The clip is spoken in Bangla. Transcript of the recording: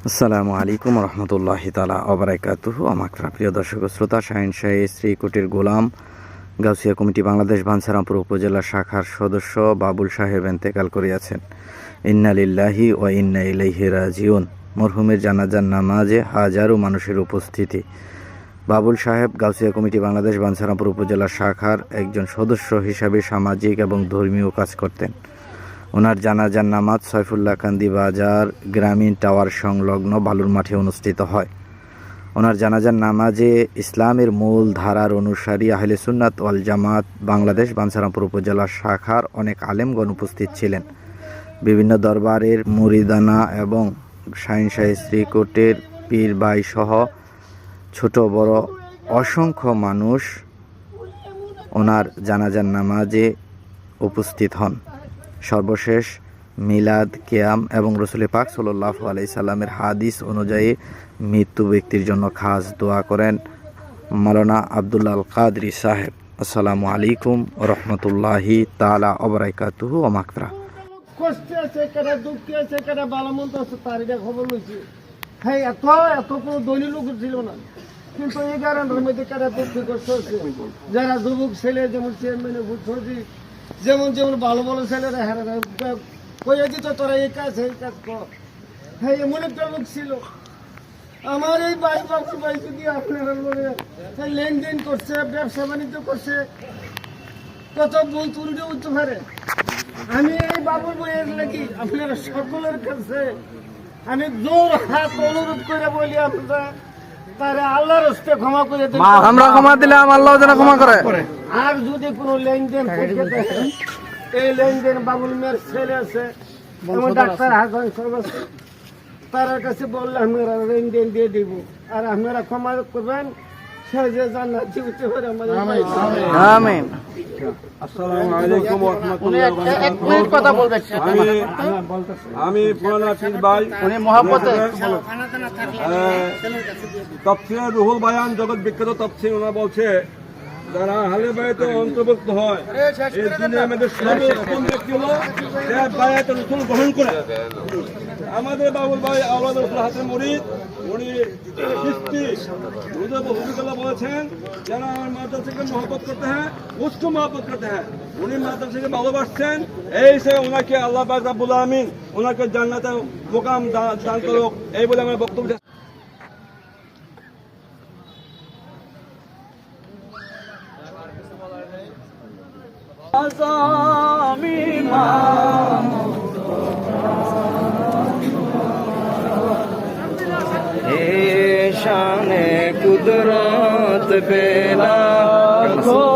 আসসালামু আলাইকুম রহমতুল্লাহি তাআলা ওয়া বারাকাতুহু। আমার প্রিয় দর্শক ও শ্রোতা, শাহিন শাহী শ্রীকুটির গোলাম গাউসিয়া কমিটি বাংলাদেশ বাঞ্ছারামপুর উপজেলা শাখার সদস্য বাবুল সাহেব ইন্তেকাল করিয়াছেন। ইন্না লিল্লাহি ওয়া ইন্না ইলাইহি রাজিউন। মরহুমের জানাজার নামাজে হাজারো মানুষের উপস্থিতি। বাবুল সাহেব গাউসিয়া কমিটি বাংলাদেশ বাঞ্ছারামপুর উপজেলা শাখার একজন সদস্য হিসাবে সামাজিক এবং ধর্মীয় কাজ করতেন। ওনার জানাজার নামাজ সয়ফুল্লাহ কান্দি বাজার গ্রামীণ টাওয়ার সংলগ্ন বালুর মাঠে অনুষ্ঠিত হয়। ওনার জানাজার নামাজে ইসলামের মূল ধারার অনুসারী আহলে সুন্নাত ওয়াল জামাত বাংলাদেশ বাঞ্ছারামপুর উপজেলা শাখার অনেক আলেমগণ উপস্থিত ছিলেন। বিভিন্ন দরবারের মুরিদানা এবং শাহিন শাহী শ্রীকুটির পীর ভাই সহ ছোট বড় অসংখ্য মানুষ ওনার জানাজার নামাজে উপস্থিত হন। সর্বশেষ মিলাদ কিয়াম এবং রসুল পাক সাল্লাল্লাহু আলাইহি সাল্লামের হাদিস অনুযায়ী মৃত্যু ব্যক্তির জন্য খাস দোয়া করেন মাওলানা আব্দুল আল কাদরি সাহেব। আসসালামু আলাইকুম রহমতুল্লাহি তাআলা ওয়া বারাকাতুহু ওয়া মাগফিরাহ। কষ্ট আছে, কেন দুঃখ আছে, কেন ভালো মন্দ আছে, তার এটা খবর লইছি। হ্যাঁ, এত কোনো দলীয় লোক ছিল না, কিন্তু এই কারণের মধ্যে কেন দুঃখ কষ্ট আছে। যারা যুবক ছেলে যেমন চেয়ারম্যানে ভোট সজি, যেমন যেমন ভালো ভালো ছেলেরা হারা কইয়া দিত তোরা এই কাজ কর। হ্যাঁ, এমন একটা লোক ছিল। আমার এই ভাই বাবুর ভাই যদি আপনারা লেনদেন করছে, ব্যবসা বাণিজ্য করছে, কত বই তুলতে উঠতে পারে। আমি এই বাবুর বইয়ের লাগি আপনারা সকলের কাছে আমি জোর হাত অনুরোধ করে বলি, আপনারা তারা আল্লাহর হস্তে ক্ষমা করে দেন। আমরা ক্ষমা দিলাম, আল্লাহ যেন ক্ষমা করে। আর যদি কোনো লেনদেন থেকে দেখেন, এই লেনদেন বাবুল মেয়ের ছেলে আছে, যেমন ডাক্তার হাসান সব আছে, তার কাছে বললে আমরা লেনদেন দিয়ে দিব। আর আপনারা ক্ষমা করবেন, সে যে জান্নাতি হতে পারে আমাদের। আমিন। আসসালামু আলাইকুম ওয়া রাহমাতুল্লাহি ওয়া বারাকাতুহু। আমি পুরানা পীর ভাই তাফসীর রুহুল বায়ান জগৎ বিখ্যাত তাফসীর, ওনা বলছে যারা আহলে বাইতে অন্তর্ভুক্ত হয় এই দুনিয়ার মধ্যে সর্বোত্তম ব্যক্তি হলো যে বায়াত রাসূল গ্রহণ করে। আমাদের বাবুল ভাই আওলাদ রাসূল হাতের মুরিদ, উনি চিশতি হুজুর বলছিলেন, বলেছেন যারা আমার মাদ্রাসাকে মহব্বত করতে হ্যাঁ উসকো মহব্বত করতে হ্যাঁ। উনি মাদ্রাসাকে ভালোবাসছেন, এই সে ওনাকে আল্লাহ পাক রব্বুল আলামিন ওনাকে জান্নাতে মোকাম দান করুক, এই বলে আমার বক্তব্য। शान कुदरत पे लाखों